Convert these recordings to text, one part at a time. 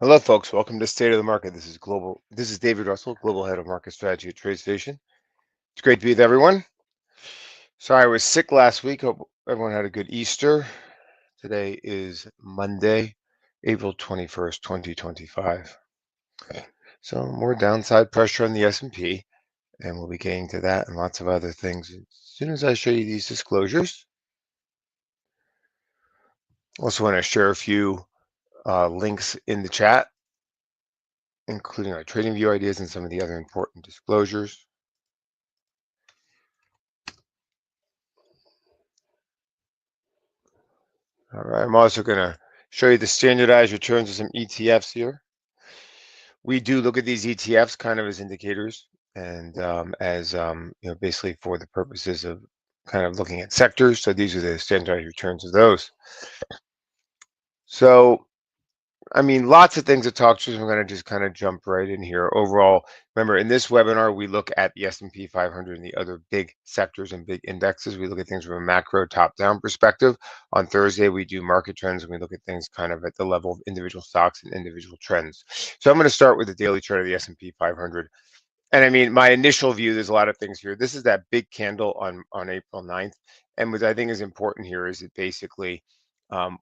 Hello, folks. Welcome to State of the Market. This is David Russell, Global Head of Market Strategy at TradeStation. It's great to be with everyone. Sorry, I was sick last week. Hope everyone had a good Easter. Today is Monday, April 21st, 2025. So more downside pressure on the S&P, and we'll be getting to that and lots of other things as soon as I show you these disclosures. Also want to share a few links in the chat, including our trading view ideas and some of the other important disclosures. All right, I'm also going to show you the standardized returns of some ETFs here. We do look at these ETFs kind of as indicators and basically for the purposes of kind of looking at sectors. So these are the standardized returns of those. So I mean, lots of things to talk to. So I'm going to just kind of jump right in here. Overall, remember, in this webinar, we look at the S&P 500 and the other big sectors and big indexes. We look at things from a macro top-down perspective. On Thursday, we do market trends, and we look at things kind of at the level of individual stocks and individual trends. So I'm going to start with the daily chart of the S&P 500. And I mean, my initial view, there's a lot of things here. This is that big candle on April 9th. And what I think is important here is that basically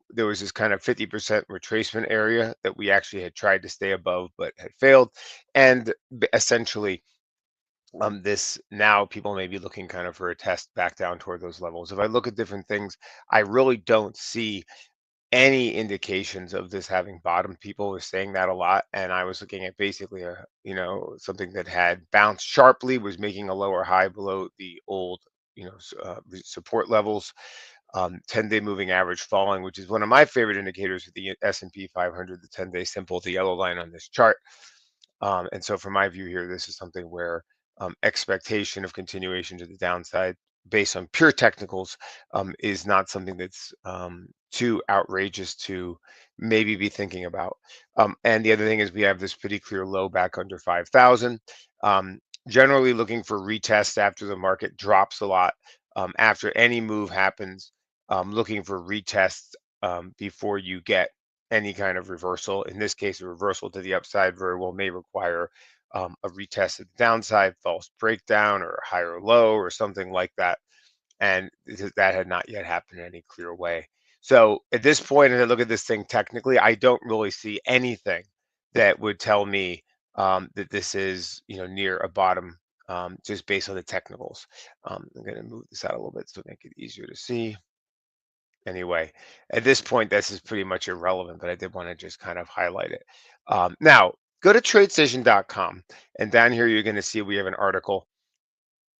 there was this kind of 50% retracement area that we actually had tried to stay above, but had failed. And essentially, this now people may be looking kind of for a test back down toward those levels. If I look at different things, I really don't see any indications of this having bottomed. People were saying that a lot, and I was looking at basically something that had bounced sharply, was making a lower high below the old support levels. 10-day moving average falling, which is one of my favorite indicators of the S&P 500, the 10-day simple, the yellow line on this chart. And so from my view here, this is something where expectation of continuation to the downside based on pure technicals is not something that's too outrageous to maybe be thinking about. And the other thing is we have this pretty clear low back under 5,000. Generally looking for retests after the market drops a lot. After any move happens, looking for retests before you get any kind of reversal. In this case, a reversal to the upside very well may require a retest at the downside, false breakdown, or a higher low, or something like that. And that had not yet happened in any clear way. So at this point, as I look at this thing technically, I don't really see anything that would tell me that this is near a bottom, just based on the technicals. I'm going to move this out a little bit to make it easier to see. Anyway, at this point, this is pretty much irrelevant, but I did want to just kind of highlight it. Now, go to tradestation.com, and down here you're going to see we have an article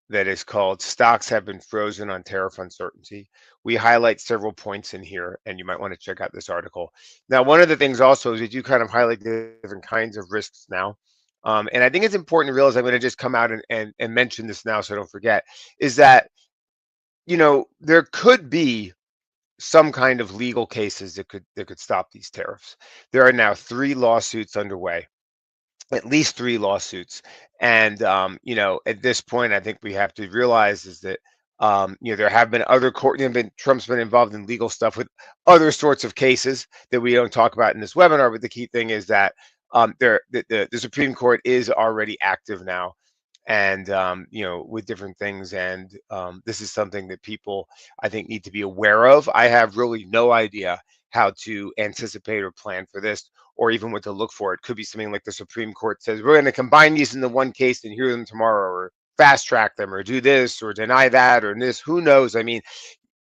that is called Stocks Have Been Frozen on Tariff Uncertainty. We highlight several points in here, and you might want to check out this article. Now, one of the things also is we do kind of highlight different kinds of risks now. And I think it's important to realize, I'm going to just come out and mention this now so I don't forget, is that, there could be some kind of legal cases that could stop these tariffs. There are now 3 lawsuits underway, at least 3 lawsuits, and at this point, I think we have to realize is that there have been other Trump's been involved in legal stuff with other sorts of cases that we don't talk about in this webinar. But the key thing is that the Supreme Court is already active now, and with different things, and this is something that people, I think, need to be aware of. I have really no idea how to anticipate or plan for this, or even what to look for. It could be something like the Supreme Court says we're going to combine these into one case and hear them tomorrow, or fast track them, or do this, or deny that, or this. Who knows? I mean,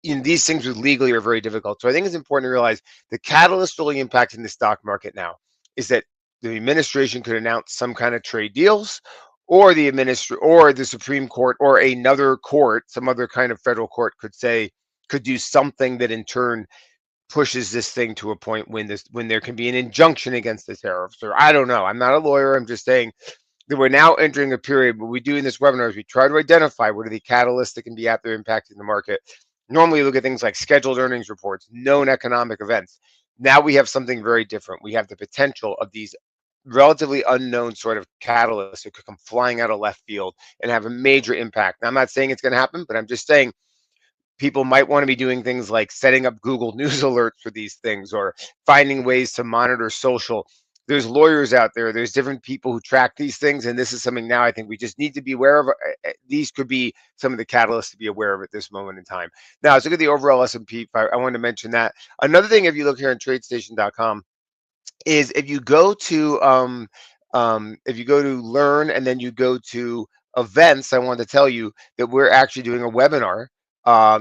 these things with legally are very difficult. So I think it's important to realize the catalyst really impacting the stock market now is that the administration could announce some kind of trade deals, or the Supreme Court, or another court, some other kind of federal court could do something that in turn pushes this thing to a point when there can be an injunction against the tariffs. Or I don't know. I'm not a lawyer. I'm just saying that we're now entering a period. What we do in this webinar is we try to identify what are the catalysts that can be out there impacting the market. Normally, you look at things like scheduled earnings reports, known economic events. Now we have something very different. We have the potential of these relatively unknown sort of catalysts that could come flying out of left field and have a major impact. Now, I'm not saying it's going to happen, but I'm just saying people might want to be doing things like setting up Google News alerts for these things, or finding ways to monitor social there's lawyers out there, there's different people who track these things, and this is something now I think we just need to be aware of. These could be some of the catalysts to be aware of at this moment in time. Now, let's look at the overall S&P. I wanted to mention that. Another thing, if you look here on TradeStation.com, is if you go to learn and then you go to events, I want to tell you that we're actually doing a webinar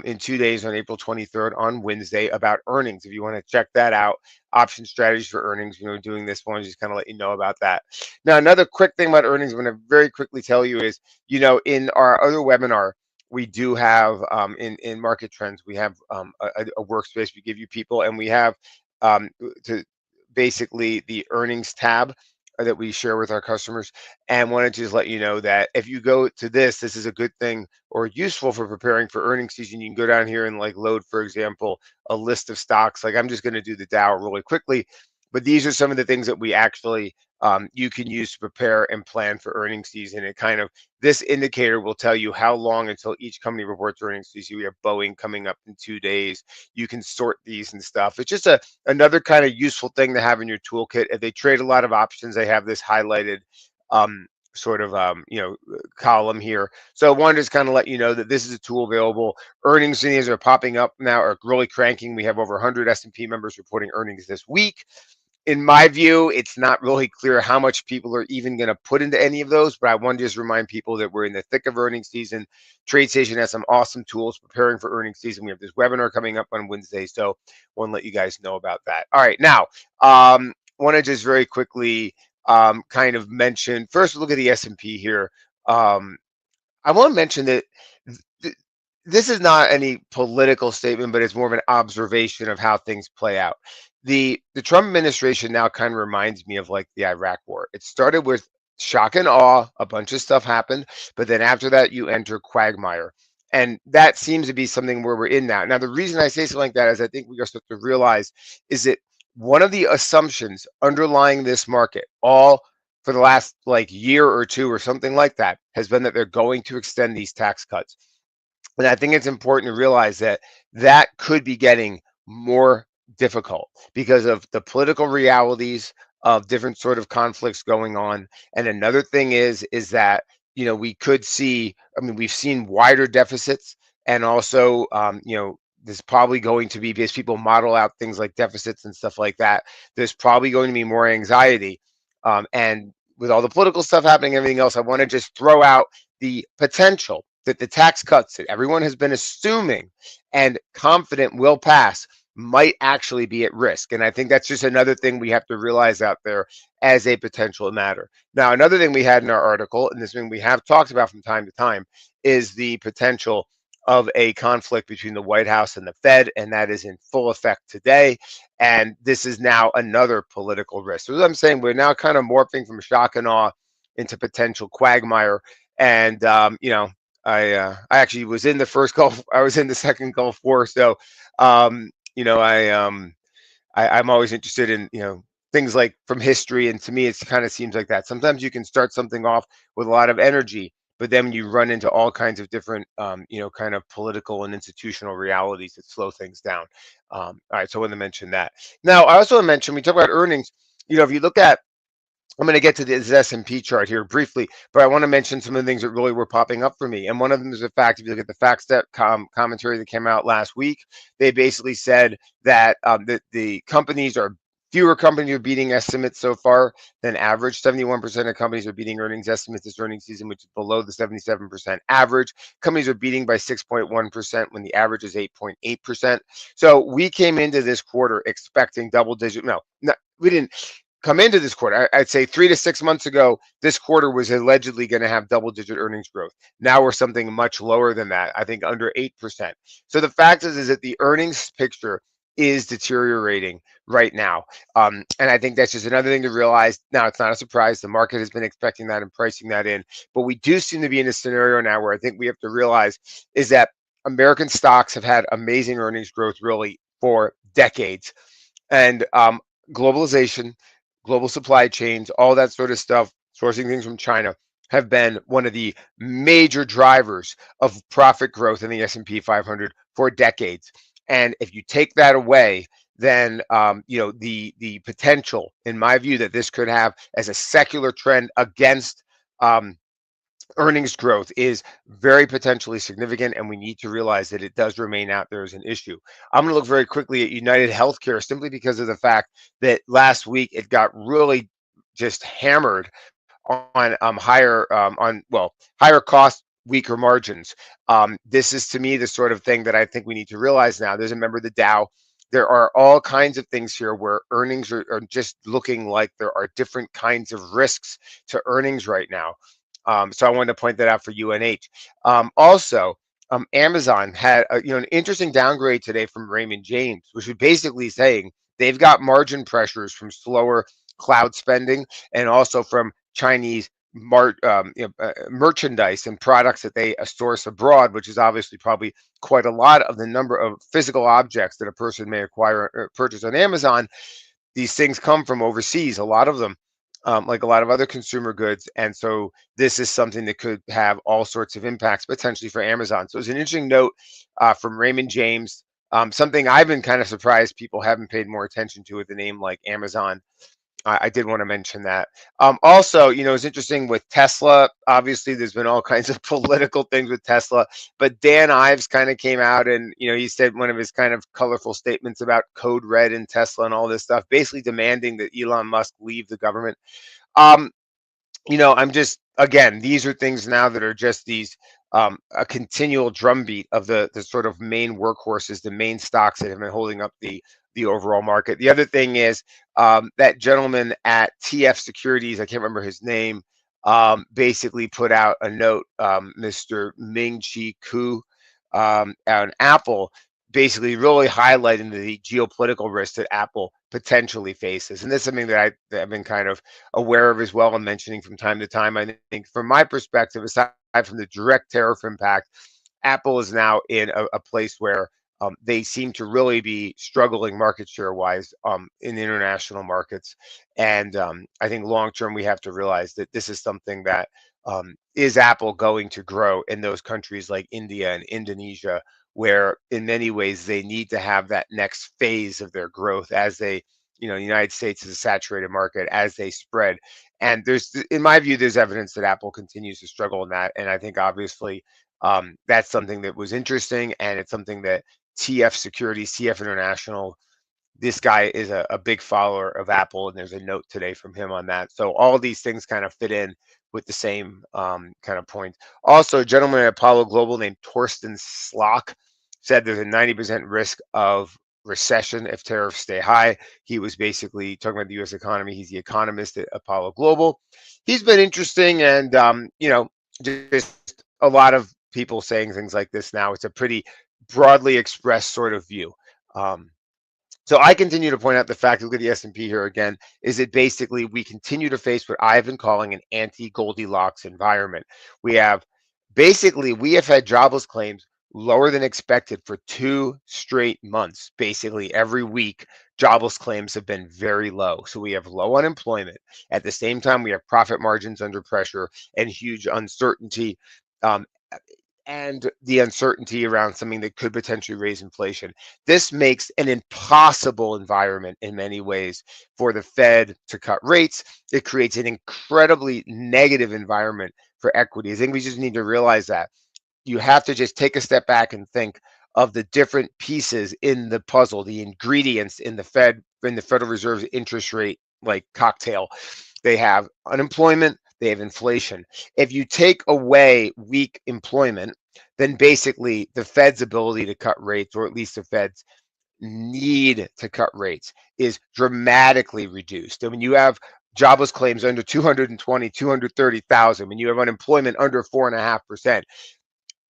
in 2 days on April 23rd on Wednesday about earnings. If you want to check that out, option strategies for earnings, doing this one, just kind of let you know about that. Now, another quick thing about earnings, I'm going to very quickly tell you is, in our other webinar, we do have in market trends, we have a workspace we give you people, and we have to basically the earnings tab that we share with our customers, and wanted to just let you know that if you go to this is a good thing or useful for preparing for earnings season. You can go down here and like load, for example, a list of stocks. Like I'm just going to do the Dow really quickly, but these are some of the things that we actually you can use to prepare and plan for earnings season. It kind of, this indicator will tell you how long until each company reports earnings season. We have Boeing coming up in 2 days. You can sort these and stuff. It's just another kind of useful thing to have in your toolkit. If they trade a lot of options, they have this highlighted sort of column here. So I wanted to just kind of let you know that this is a tool available. Earnings these are popping up now, are really cranking. We have over 100 S&P members reporting earnings this week. In my view, it's not really clear how much people are even going to put into any of those, but I want to just remind people that we're in the thick of earnings season. TradeStation has some awesome tools preparing for earnings season. We have this webinar coming up on Wednesday, so I want to let you guys know about that. All right, now, want to just very quickly kind of mention, first look at the S&P here. I want to mention that this is not any political statement, but it's more of an observation of how things play out. The Trump administration now kind of reminds me of like the Iraq War. It started with shock and awe, a bunch of stuff happened, but then after that you enter quagmire. And that seems to be something where we're in now. Now, the reason I say something like that is I think we are supposed to realize is that one of the assumptions underlying this market, all for the last like year or two or something like that, has been that they're going to extend these tax cuts. And I think it's important to realize that that could be getting more difficult because of the political realities of different sort of conflicts going on. And another thing is that, we could see, I mean, we've seen wider deficits, and also, there's probably going to be, because people model out things like deficits and stuff like that, there's probably going to be more anxiety. And with all the political stuff happening, everything else, I want to just throw out the potential that the tax cuts that everyone has been assuming and confident will pass might actually be at risk. And I think that's just another thing we have to realize out there as a potential matter. Now, another thing we had in our article, and this thing we have talked about from time to time, is the potential of a conflict between the White House and the Fed, and that is in full effect today. And this is now another political risk. So as I'm saying, we're now kind of morphing from shock and awe into potential quagmire. And I actually was in the first Gulf. I was in the second Gulf War, so I'm always interested in things like from history, and to me, it kind of seems like that. Sometimes you can start something off with a lot of energy, but then you run into all kinds of different kind of political and institutional realities that slow things down. All right, so I want to mention that. Now, I also want to mention, we talk about earnings. If you look at, I'm going to get to this S&P chart here briefly, but I want to mention some of the things that really were popping up for me. And one of them is the fact, if you look at the FactSet commentary that came out last week, they basically said that the companies are, fewer companies are beating estimates so far than average. 71% of companies are beating earnings estimates this earnings season, which is below the 77% average. Companies are beating by 6.1% when the average is 8.8%. So we came into this quarter expecting double digit. No, we didn't come into this quarter. I'd say 3 to 6 months ago, this quarter was allegedly going to have double-digit earnings growth. Now we're something much lower than that, I think under 8%. So the fact is that the earnings picture is deteriorating right now. And I think that's just another thing to realize. Now, it's not a surprise. The market has been expecting that and pricing that in. But we do seem to be in a scenario now where I think we have to realize is that American stocks have had amazing earnings growth really for decades. And globalization, global supply chains, all that sort of stuff, sourcing things from China, have been one of the major drivers of profit growth in the S&P 500 for decades. And if you take that away, than the potential, in my view, that this could have as a secular trend against um, earnings growth is very potentially significant, and we need to realize that it does remain out there as an issue. I'm going to look very quickly at United Healthcare simply because of the fact that last week it got really just hammered on higher cost, weaker margins. This is to me the sort of thing that I think we need to realize now. There's a member of the Dow. There are all kinds of things here where earnings are just looking like there are different kinds of risks to earnings right now. So I wanted to point that out for UNH. Also, Amazon had an interesting downgrade today from Raymond James, which is basically saying they've got margin pressures from slower cloud spending and also from Chinese merchandise and products that they source abroad, which is obviously probably quite a lot of the number of physical objects that a person may acquire or purchase on Amazon. These things come from overseas, a lot of them, like a lot of other consumer goods. And so this is something that could have all sorts of impacts potentially for Amazon. So it's an interesting note from Raymond James. Something I've been kind of surprised people haven't paid more attention to with a name like Amazon. I did want to mention that. Also, it's interesting with Tesla. Obviously, there's been all kinds of political things with Tesla, but Dan Ives kind of came out and, he said one of his kind of colorful statements about code red in Tesla and all this stuff, basically demanding that Elon Musk leave the government. Um, I'm just, again, these are things now that are just these a continual drumbeat of the sort of main workhorses, the main stocks that have been holding up the overall market. The other thing is that gentleman at TF Securities, I can't remember his name, basically put out a note, Mr. Ming Chi Ku, on Apple, basically really highlighting the geopolitical risk that Apple potentially faces. And this is something that I've been kind of aware of as well and mentioning from time to time. I think from my perspective, aside from the direct tariff impact, Apple is now in a place where they seem to really be struggling market share wise in the international markets. And I think long term, we have to realize that this is something that is Apple going to grow in those countries like India and Indonesia, where in many ways they need to have that next phase of their growth as they, the United States is a saturated market as they spread. And in my view, there's evidence that Apple continues to struggle in that. And I think obviously that's something that was interesting, and it's something that TF Securities, TF International, this guy is a big follower of Apple, and there's a note today from him on that. So all these things kind of fit in with the same kind of point. Also, a gentleman at Apollo Global named Torsten Slock said there's a 90% risk of recession if tariffs stay high. He was basically talking about the U.S. economy. He's the economist at Apollo Global. He's been interesting, and just a lot of people saying things like this now. It's a pretty broadly expressed sort of view. So I continue to point out the fact, look at the S&P here again, is that basically we continue to face what I've been calling an anti-Goldilocks environment. We have had jobless claims lower than expected for 2 straight months. Basically every week, jobless claims have been very low. So we have low unemployment. At the same time, we have profit margins under pressure and huge uncertainty. And the uncertainty around something that could potentially raise inflation. This makes an impossible environment in many ways for the Fed to cut rates. It creates an incredibly negative environment for equity. I think we just need to realize that. You have to just take a step back and think of the different pieces in the puzzle, the ingredients in the Federal Reserve's interest rate like cocktail. They have unemployment, they have inflation. If you take away weak employment, then basically the Fed's ability to cut rates, or at least the Fed's need to cut rates, is dramatically reduced. And when you have jobless claims under 220, 230,000, when you have unemployment under 4.5%,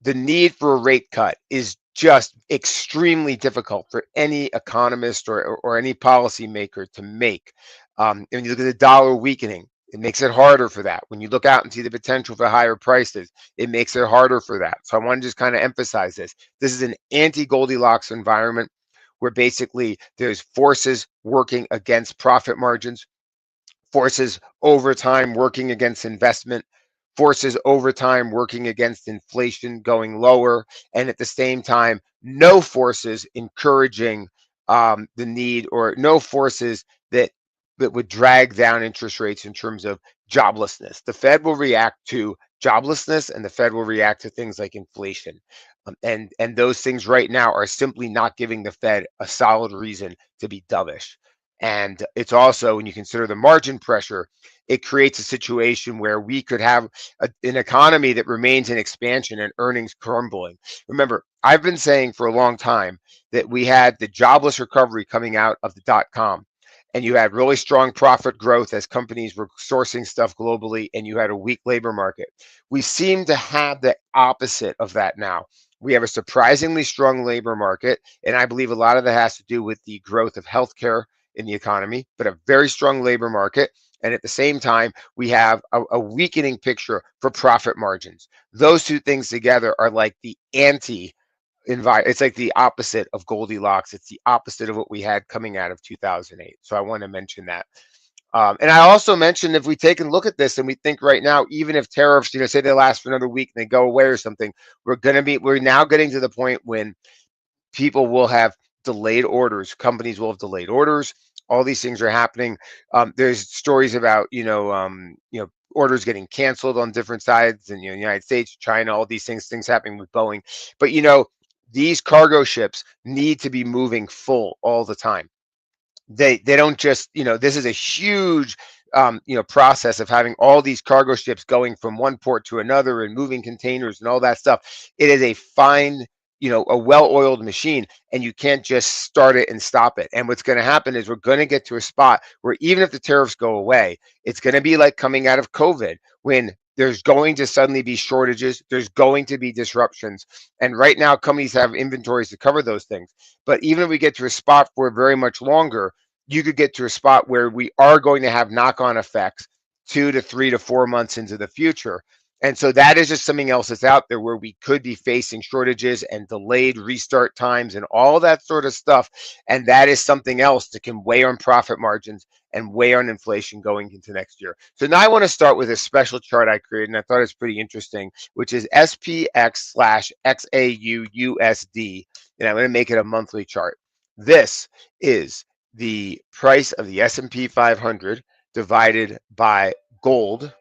the need for a rate cut is just extremely difficult for any economist or any policymaker to make. And when you look at the dollar weakening, it makes it harder for that. When you look out and see the potential for higher prices, it makes it harder for that. So I want to just kind of emphasize this. This is an anti-Goldilocks environment where basically there's forces working against profit margins, forces over time working against investment, forces over time working against inflation going lower, and at the same time, no forces encouraging the need, or no forces that would drag down interest rates in terms of joblessness. The Fed will react to joblessness, and the Fed will react to things like inflation. And those things right now are simply not giving the Fed a solid reason to be dovish. And it's also, when you consider the margin pressure, it creates a situation where we could have an economy that remains in expansion and earnings crumbling. Remember, I've been saying for a long time that we had the jobless recovery coming out of the .com, and you had really strong profit growth as companies were sourcing stuff globally, and you had a weak labor market. We seem to have the opposite of that now. We have a surprisingly strong labor market, and I believe a lot of that has to do with the growth of healthcare in the economy, but a very strong labor market. And at the same time, we have a weakening picture for profit margins. Those two things together are like the anti environment. It's like the opposite of Goldilocks. It's the opposite of what we had coming out of 2008. So I want to mention that. And I also mentioned, if we take a look at this and we think right now, even if tariffs, say they last for another week and they go away or something, we're now getting to the point when people will have delayed orders. Companies will have delayed orders. All these things are happening. There's stories about orders getting canceled on different sides in the United States, China, all these things happening with Boeing. But these cargo ships need to be moving full all the time. They don't just, this is a huge process of having all these cargo ships going from one port to another and moving containers and all that stuff. It is a fine, a well-oiled machine, and you can't just start it and stop it. And what's going to happen is we're going to get to a spot where even if the tariffs go away, it's going to be like coming out of COVID, when there's going to suddenly be shortages, there's going to be disruptions. And right now, companies have inventories to cover those things. But even if we get to a spot for very much longer, you could get to a spot where we are going to have knock-on effects 2 to 3 to 4 months into the future. And so that is just something else that's out there, where we could be facing shortages and delayed restart times and all that sort of stuff. And that is something else that can weigh on profit margins and weigh on inflation going into next year. So now I want to start with a special chart I created, and I thought it's pretty interesting, which is SPX/XAUUSD. And I'm going to make it a monthly chart. This is the price of the S&P 500 divided by gold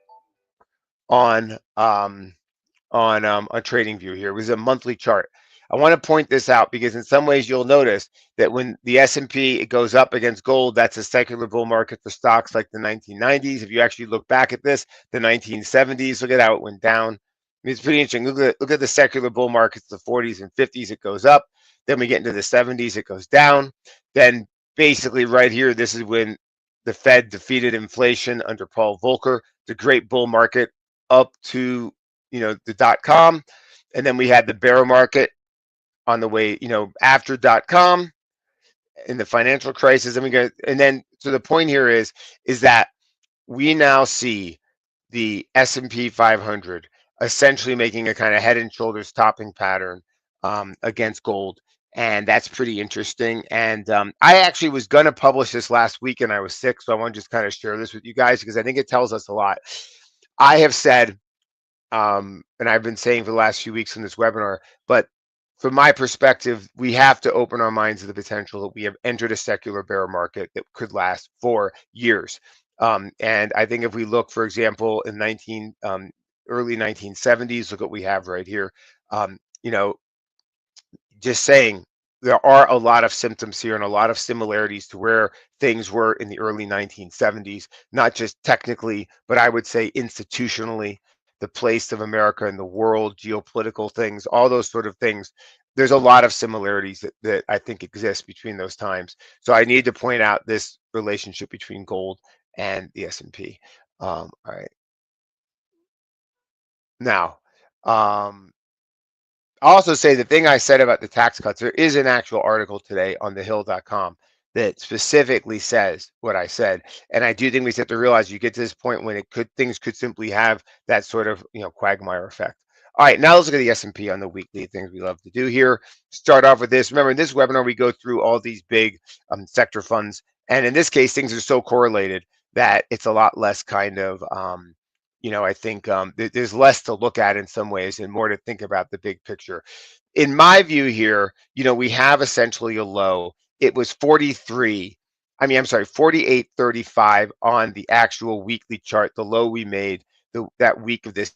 on a trading view here. It was a monthly chart. I want to point this out because in some ways you'll notice that when the S&P, it goes up against gold, that's a secular bull market for stocks like the 1990s. If you actually look back at this, the 1970s, look at how it went down. I mean, it's pretty interesting. Look at the secular bull markets, the 40s and 50s, it goes up. Then we get into the 70s, it goes down. Then basically right here, this is when the Fed defeated inflation under Paul Volcker, the great bull market up to the .com. And then we had the bear market on the way, after .com in the financial crisis. And then so the point here is that we now see the S&P 500 essentially making a kind of head and shoulders topping pattern against gold. And that's pretty interesting. And I actually was going to publish this last week and I was sick. So I want to just kind of share this with you guys because I think it tells us a lot. I have said, and I've been saying for the last few weeks in this webinar, but from my perspective, we have to open our minds to the potential that we have entered a secular bear market that could last for years. And I think if we look, for example, in early 1970s, look what we have right here. Just saying, there are a lot of symptoms here and a lot of similarities to where things were in the early 1970s, not just technically, but I would say institutionally, the place of America in the world, geopolitical things, all those sort of things. There's a lot of similarities that I think exist between those times. So I need to point out this relationship between gold and the S&P. All right. Now, I'll also say the thing I said about the tax cuts, there is an actual article today on thehill.com that specifically says what I said. And I do think we have to realize you get to this point when things could simply have that sort of quagmire effect. All right, now let's look at the S&P on the weekly, things we love to do here. Start off with this. Remember, in this webinar, we go through all these big sector funds. And in this case, things are so correlated that it's a lot less kind of I think there's less to look at in some ways and more to think about the big picture. In my view here, we have essentially a low it was 43. I'm sorry, 48.35 on the actual weekly chart. The low we made that week of this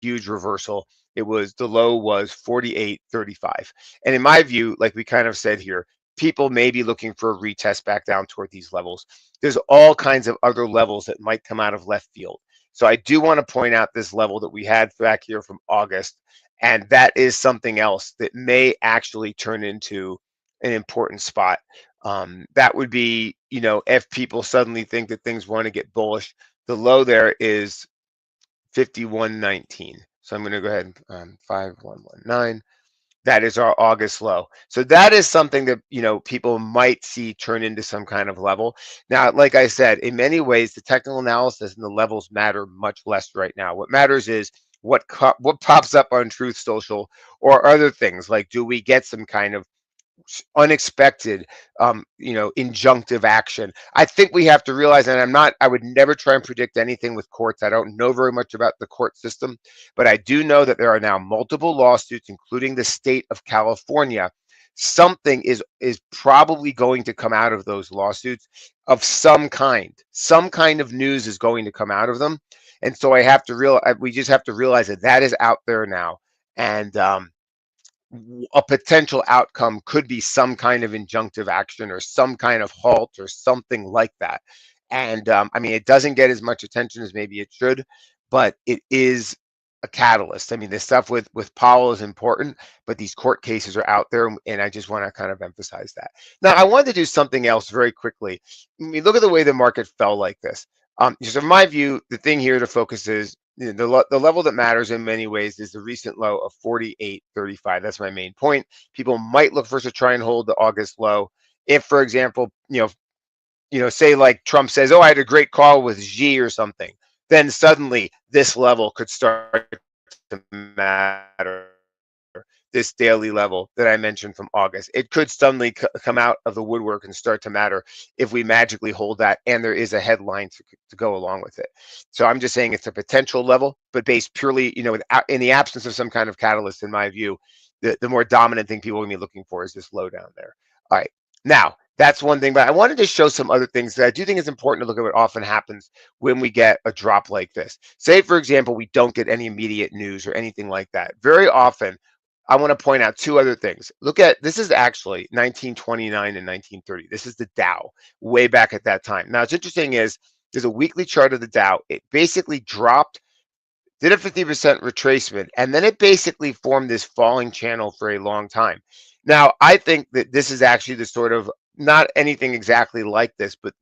huge reversal, the low was 48.35. And in my view, like we kind of said here, people may be looking for a retest back down toward these levels. There's all kinds of other levels that might come out of left field. So I do want to point out this level that we had back here from August, and that is something else that may actually turn into an important spot. That would be, if people suddenly think that things want to get bullish, the low there is 51.19. So I'm going to go ahead and 5119. That is our August low. So that is something that, people might see turn into some kind of level. Now, like I said, in many ways, the technical analysis and the levels matter much less right now. What matters is what pops up on Truth Social or other things, like do we get some kind of unexpected injunctive action. I think we have to realize, and I would never try and predict anything with courts. I don't know very much about the court system, but I do know that there are now multiple lawsuits, including the state of California. Something is probably going to come out of those lawsuits of some kind. Some kind of news is going to come out of them. And so we just have to realize that that is out there now. And a potential outcome could be some kind of injunctive action or some kind of halt or something like that. And it doesn't get as much attention as maybe it should, but it is a catalyst. The stuff with Powell is important, but these court cases are out there, and I just want to kind of emphasize that. Now, I wanted to do something else very quickly. When we look at the way the market fell like this, so in my view, the thing here to focus is the level that matters in many ways is the recent low of 48.35. That's my main point. People might look for us to try and hold the August low. If, for example, say like Trump says, "Oh, I had a great call with Xi" or something, then suddenly this level could start to matter. This daily level that I mentioned from August, it could suddenly come out of the woodwork and start to matter if we magically hold that, and there is a headline to go along with it. So I'm just saying it's a potential level, but based purely, in the absence of some kind of catalyst, in my view, the more dominant thing people will be looking for is this low down there. All right, now that's one thing, but I wanted to show some other things that I do think is important to look at what often happens when we get a drop like this. Say, for example, we don't get any immediate news or anything like that. Very often, I want to point out two other things. Look at, this is actually 1929 and 1930. This is the Dow way back at that time. Now, what's interesting is there's a weekly chart of the Dow. It basically dropped, did a 50% retracement, and then it basically formed this falling channel for a long time. Now, I think that this is actually the sort of, not anything exactly like this, but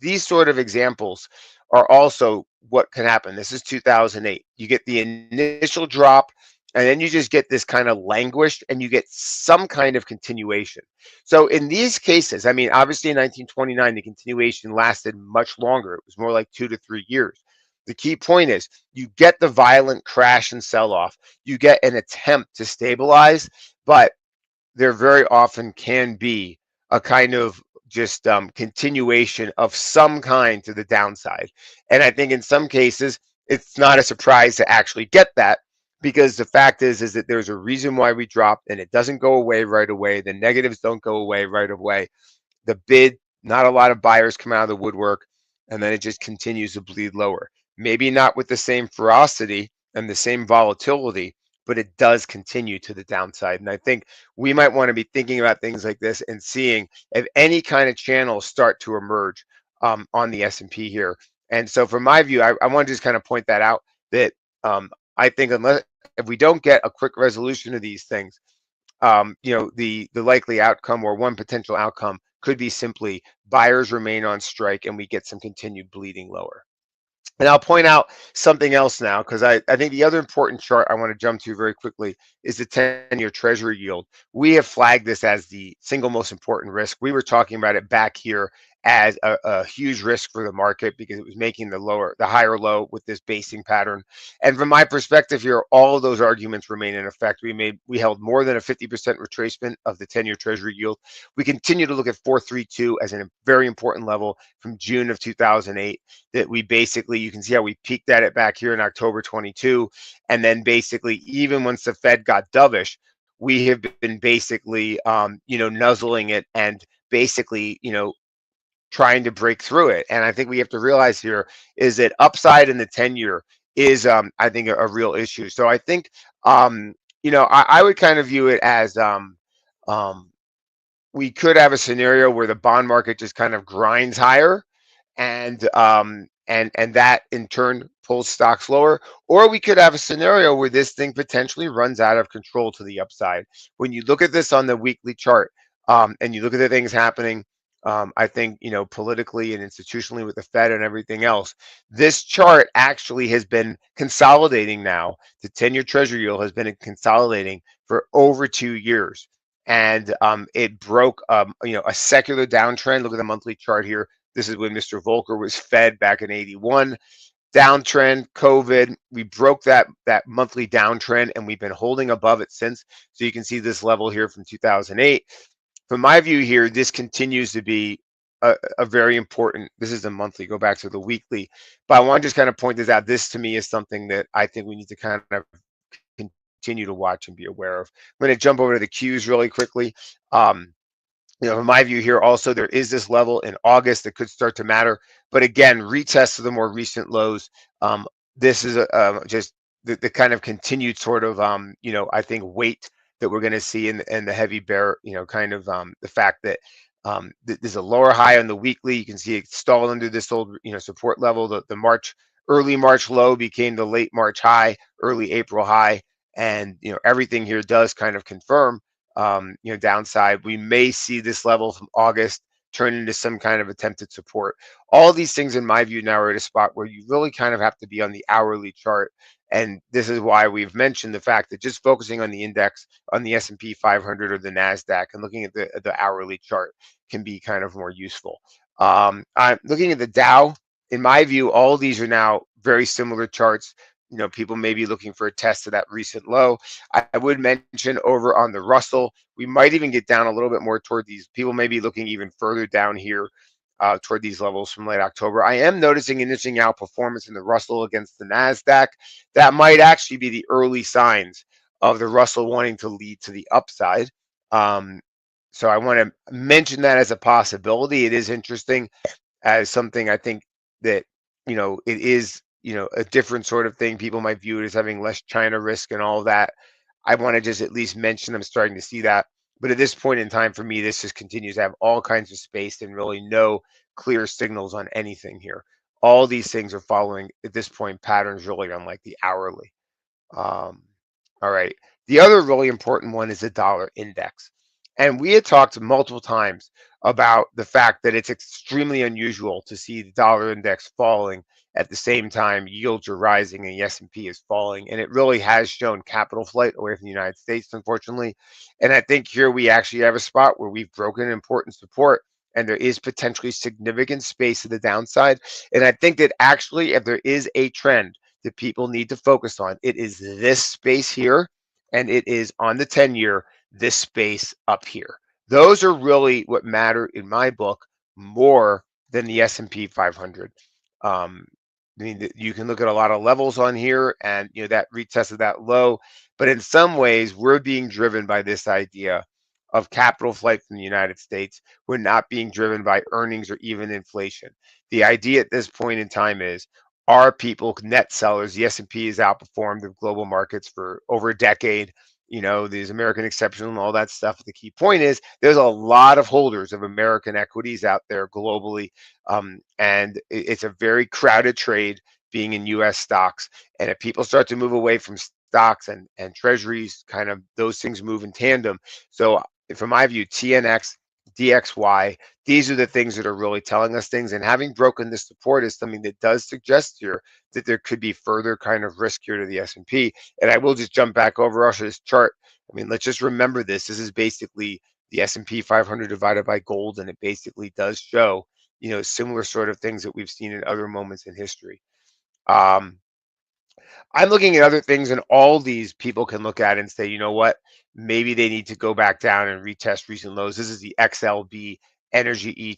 these sort of examples are also what can happen. This is 2008. You get the initial drop, and then you just get this kind of languished, and you get some kind of continuation. So in these cases, obviously in 1929, the continuation lasted much longer. It was more like 2 to 3 years. The key point is you get the violent crash and sell off. You get an attempt to stabilize, but there very often can be a kind of just continuation of some kind to the downside. And I think in some cases, it's not a surprise to actually get that, because the fact is that there's a reason why we dropped, and it doesn't go away right away. The negatives don't go away right away. The bid, not a lot of buyers come out of the woodwork, and then it just continues to bleed lower. Maybe not with the same ferocity and the same volatility, but it does continue to the downside. And I think we might want to be thinking about things like this and seeing if any kind of channels start to emerge on the S&P here. And so from my view, I want to just kind of point that out, that I think if we don't get a quick resolution of these things, the likely outcome, or one potential outcome, could be simply buyers remain on strike and we get some continued bleeding lower. And I'll point out something else now, because I think the other important chart I want to jump to very quickly is the 10-year Treasury yield. We have flagged this as the single most important risk. We were talking about it back here as a huge risk for the market, because it was making the higher low with this basing pattern. And from my perspective here, all of those arguments remain in effect. We held more than a 50% retracement of the 10-year Treasury yield. We continue to look at 432 as a very important level from June of 2008, that we basically, you can see how we peaked at it back here in October 22. And then basically, even once the Fed got dovish, we have been basically, nuzzling it and basically, trying to break through it. And I think we have to realize here is that upside in the 10-year is, I think, a real issue. So I think, I would kind of view it as, um, we could have a scenario where the bond market just kind of grinds higher, and that in turn pulls stocks lower, or we could have a scenario where this thing potentially runs out of control to the upside. When you look at this on the weekly chart, and you look at the things happening, I think, politically and institutionally with the Fed and everything else, this chart actually has been consolidating now. The 10-year treasury yield has been consolidating for over 2 years, and it broke, a secular downtrend. Look at the monthly chart here. This is when Mr. Volcker was fed back in 81. Downtrend, COVID, we broke that monthly downtrend, and we've been holding above it since. So you can see this level here from 2008. From my view here, this continues to be a very important. This is the monthly. Go back to the weekly, but I want to just kind of point this out. This to me is something that I think we need to kind of continue to watch and be aware of. I'm going to jump over to the Qs really quickly. Um, in my view here, also, there is this level in August that could start to matter. But again, retest of the more recent lows. This is just the kind of continued sort of, I think, weight that we're going to see in the heavy bear, kind of, the fact that, there's a lower high on the weekly. You can see it stalled under this old, support level. The early March low became the late March high, early April high. And, everything here does kind of confirm, downside. We may see this level from August turn into some kind of attempted support. All these things, in my view, now are at a spot where you really kind of have to be on the hourly chart. And this is why we've mentioned the fact that just focusing on the index, on the S&P 500 or the NASDAQ, and looking at the hourly chart can be kind of more useful. I'm looking at the Dow. In my view, all of these are now very similar charts. People may be looking for a test of that recent low. I would mention over on the Russell, we might even get down a little bit more toward these. People may be looking even further down here, toward these levels from late October. I am noticing an interesting outperformance in the Russell against the NASDAQ. That might actually be the early signs of the Russell wanting to lead to the upside. So I want to mention that as a possibility. It is interesting, as something I think that, it is, a different sort of thing. People might view it as having less China risk and all of that. I want to just at least mention I'm starting to see that. But at this point in time, for me, this just continues to have all kinds of space and really no clear signals on anything here. All these things are following, at this point, patterns really on like the hourly. Um, all right. The other really important one is the dollar index. And we had talked multiple times about the fact that it's extremely unusual to see the dollar index falling at the same time yields are rising and the S&P is falling. And it really has shown capital flight away from the United States, unfortunately. And I think here we actually have a spot where we've broken important support, and there is potentially significant space to the downside. And I think that actually, if there is a trend that people need to focus on, it is this space here, and it is on the 10-year, this space up here. Those are really what matter in my book more than the S&P 500. I mean, you can look at a lot of levels on here, and that retest of that low, but in some ways, we're being driven by this idea of capital flight from the United States. We're not being driven by earnings or even inflation. The idea at this point in time is, are people net sellers? The S&P has outperformed the global markets for over a decade. These American exceptional and all that stuff. The key point is there's a lot of holders of American equities out there globally, and it's a very crowded trade being in U.S. stocks. And if people start to move away from stocks and treasuries, kind of those things move in tandem. So from my view, TNX, DXY, these are the things that are really telling us things. And having broken this support is something that does suggest here that there could be further kind of risk here to the S&P. And I will just jump back over also this chart. I mean, let's just remember this. This is basically the S&P 500 divided by gold, and it basically does show, similar sort of things that we've seen in other moments in history. I'm looking at other things, and all these people can look at and say, you know what, maybe they need to go back down and retest recent lows. This is the XLB energy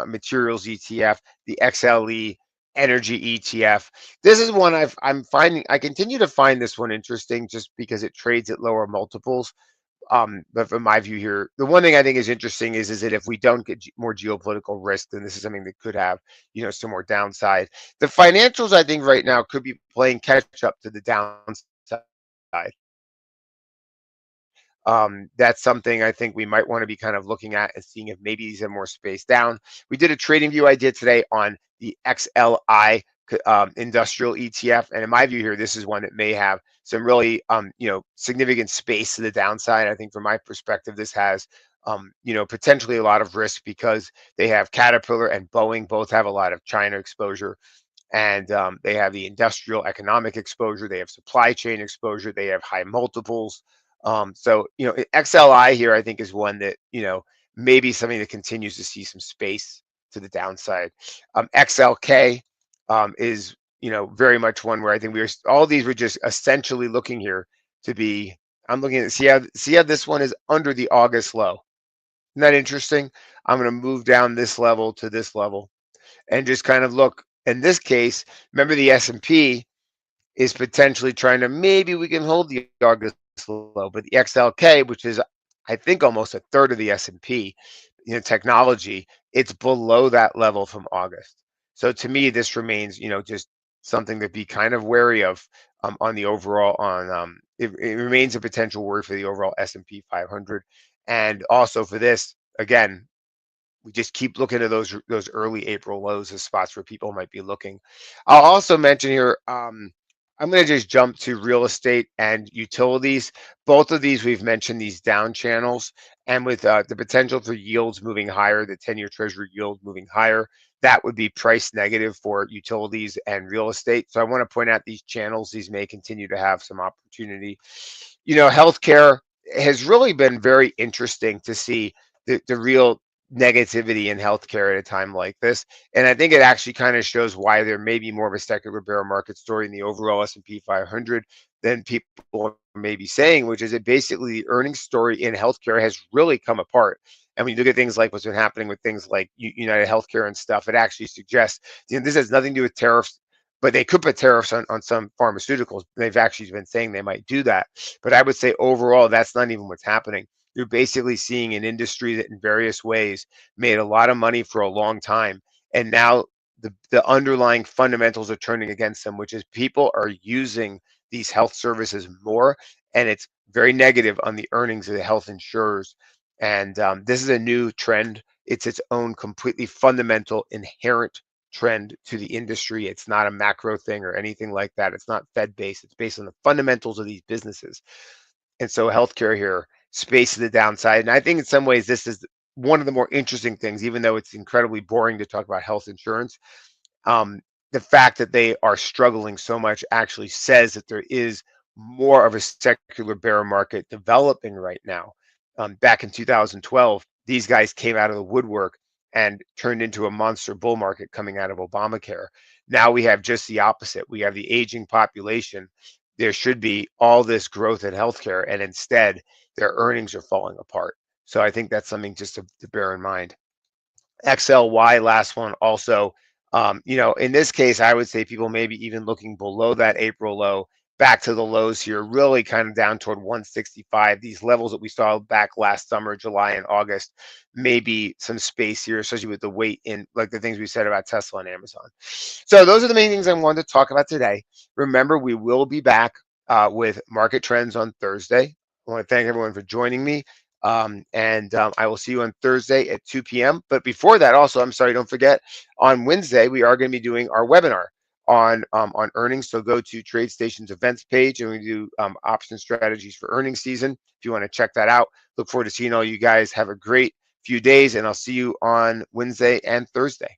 materials ETF, the XLE energy ETF. This is one I continue to find this one interesting just because it trades at lower multiples. But from my view here, the one thing I think is interesting is that if we don't get more geopolitical risk, then this is something that could have, some more downside. The financials, I think, right now could be playing catch up to the downside. That's something I think we might want to be kind of looking at and seeing if maybe these have more space down. We did a trading view I did today on the XLI industrial ETF, and in my view here, this is one that may have some really significant space to the downside. I think from my perspective, this has potentially a lot of risk because they have Caterpillar and Boeing both have a lot of China exposure, and they have the industrial economic exposure, they have supply chain exposure, they have high multiples. So XLI here I think is one that maybe something that continues to see some space to the downside. XLK is very much one where I think all these were just essentially looking here to be. I'm looking at see how this one is under the August low. Isn't that interesting? I'm going to move down this level to this level and just kind of look. In this case, remember the S&P is potentially trying to, maybe we can hold the August low, but the XLK, which is I think almost a third of the S&P, technology, it's below that level from August. So to me, this remains, just something to be kind of wary of on the overall. It remains a potential worry for the overall S&P 500, and also for this again, we just keep looking at those early April lows as spots where people might be looking. I'll also mention here, I'm going to just jump to real estate and utilities. Both of these, we've mentioned these down channels, and with the potential for yields moving higher, the 10-year Treasury yield moving higher, that would be price negative for utilities and real estate. So I want to point out these channels. These may continue to have some opportunity. Healthcare has really been very interesting to see the real negativity in healthcare at a time like this. And I think it actually kind of shows why there may be more of a secular bear market story in the overall S&P 500 than people may be saying, which is that basically the earnings story in healthcare has really come apart. And when you look at things like what's been happening with things like United Healthcare and stuff, it actually suggests this has nothing to do with tariffs, but they could put tariffs on some pharmaceuticals. They've actually been saying they might do that. But I would say overall, that's not even what's happening. You're basically seeing an industry that in various ways made a lot of money for a long time. And now the underlying fundamentals are turning against them, which is people are using these health services more. And it's very negative on the earnings of the health insurers. And this is a new trend. It's its own completely fundamental, inherent trend to the industry. It's not a macro thing or anything like that. It's not Fed based. It's based on the fundamentals of these businesses. And so healthcare here, space to the downside. And I think in some ways, this is one of the more interesting things, even though it's incredibly boring to talk about health insurance. Um, the fact that they are struggling so much actually says that there is more of a secular bear market developing right now. Back in 2012, these guys came out of the woodwork and turned into a monster bull market coming out of Obamacare. Now we have just the opposite. We have the aging population. There should be all this growth in healthcare, and instead their earnings are falling apart. So I think that's something just to bear in mind. XLY, last one also. In this case, I would say people maybe even looking below that April low, back to the lows here, really kind of down toward 165. These levels that we saw back last summer, July and August, maybe some space here, especially with the weight in, like the things we said about Tesla and Amazon. So those are the main things I wanted to talk about today. Remember, we will be back with market trends on Thursday. I want to thank everyone for joining me. And I will see you on Thursday at 2 p.m. But before that, also, I'm sorry, don't forget, on Wednesday, we are going to be doing our webinar on earnings. So go to TradeStation's events page, and we do option strategies for earnings season. If you want to check that out, look forward to seeing all you guys. Have a great few days, and I'll see you on Wednesday and Thursday.